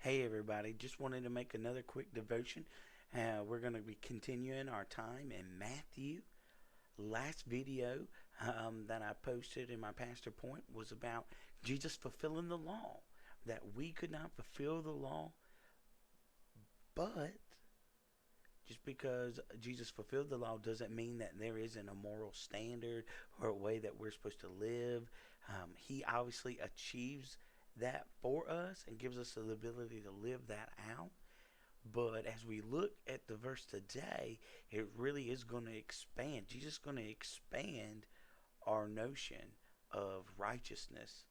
Hey everybody, just wanted to make another quick devotion. We're going to be continuing our time in Matthew. Last video that I posted in my pastor point was about Jesus fulfilling the law. That we could not fulfill the law, but just because Jesus fulfilled the law doesn't mean that there isn't a moral standard or a way that we're supposed to live. He obviously achieves that for us and gives us the ability to live that out. But as we look at the verse today, it really is going to expand. Jesus is going to expand our notion of righteousness.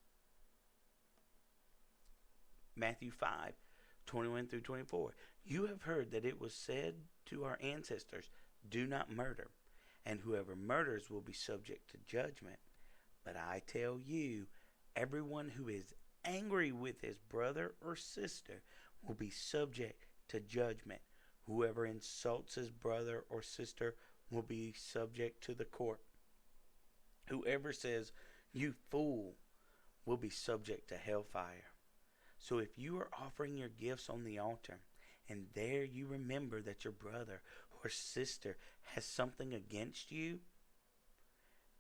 Matthew 5:21 through 24. You have heard that it was said to our ancestors, do not murder, and whoever murders will be subject to judgment. But I tell you, everyone who is angry with his brother or sister will be subject to judgment. Whoever insults his brother or sister will be subject to the court. Whoever says, you fool, will be subject to hellfire. So if you are offering your gifts on the altar, and there you remember that your brother or sister has something against you,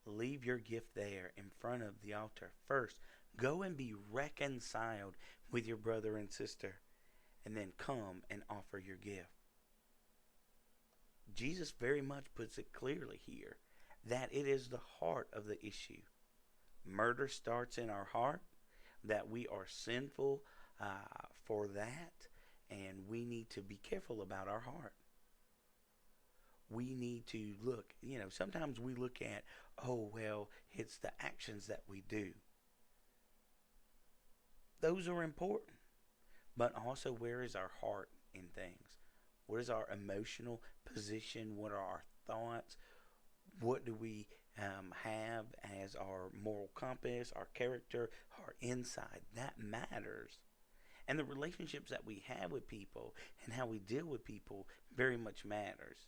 leave your gift there in front of the altar. First, go and be reconciled with your brother and sister, and then come and offer your gift. Jesus very much puts it clearly here that it is the heart of the issue. Murder starts in our heart, that we are sinful for that, and we need to be careful about our heart. We need to look, sometimes we look at, oh, well, it's the actions that we do. Those are important, but also where is our heart in things? What is our emotional position? What are our thoughts? What do we have as our moral compass, our character, our inside? That matters. And the relationships that we have with people and how we deal with people very much matters.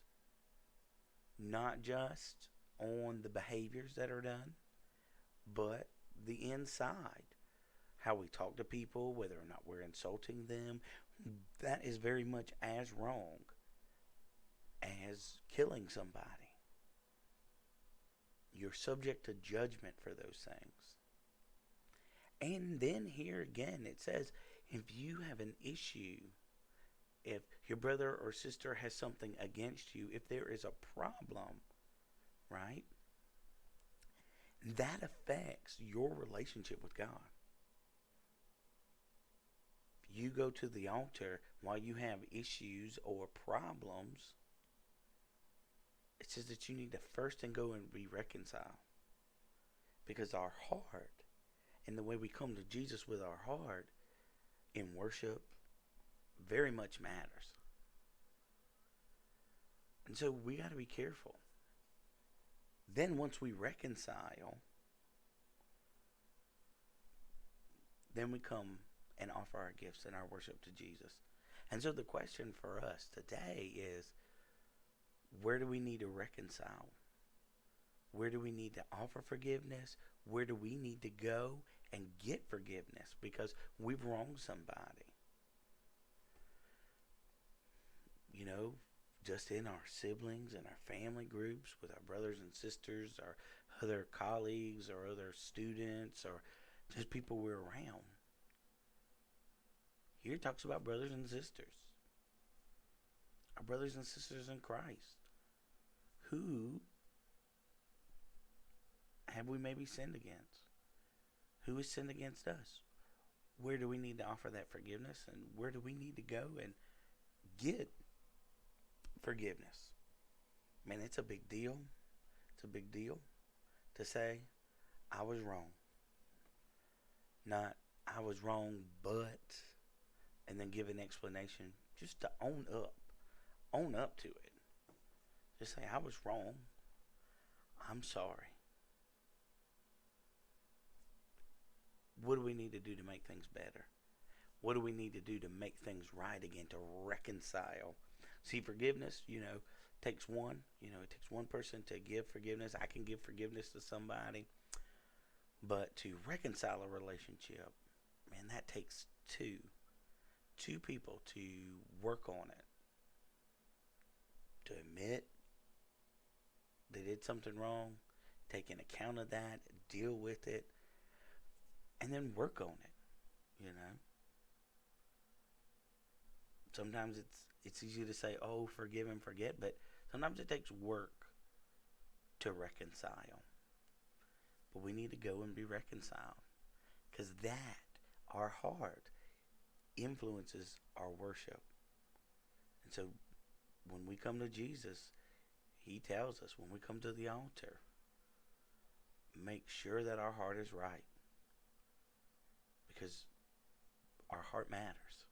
Not just on the behaviors that are done, but the inside. How we talk to people, whether or not we're insulting them, that is very much as wrong as killing somebody. You're subject to judgment for those things. And then here again, it says, if you have an issue, if your brother or sister has something against you, if there is a problem, right? That affects your relationship with God. If you go to the altar while you have issues or problems, it says that you need to first and go and be reconciled. Because our heart and the way we come to Jesus with our heart in worship very much matters. And so we got to be careful. Then once we reconcile, then we come and offer our gifts and our worship to Jesus. And so the question for us today is, where do we need to reconcile? Where do we need to offer forgiveness? Where do we need to go and get forgiveness because we've wronged somebody? Just in our siblings and our family groups with our brothers and sisters, our other colleagues or other students or just people we're around. Here it talks about brothers and sisters. Our brothers and sisters in Christ. Who have we maybe sinned against? Who has sinned against us? Where do we need to offer that forgiveness? And where do we need to go and get forgiveness? Man, it's a big deal. It's a big deal to say, I was wrong. Not, I was wrong, but, and then give an explanation. Just to own up. Own up to it. Just say, I was wrong. I'm sorry. What do we need to do to make things better? What do we need to do to make things right again, to reconcile? See, forgiveness, takes one. It takes one person to give forgiveness. I can give forgiveness to somebody. But to reconcile a relationship, man, that takes two. two people to work on it, to admit they did something wrong, take an account of that, deal with it, and then work on it. You know, sometimes it's easy to say, "Oh, forgive and forget," but sometimes it takes work to reconcile. But we need to go and be reconciled, because that, our heart, influences our worship. And so when we come to Jesus, He tells us when we come to the altar, make sure that our heart is right, because our heart matters.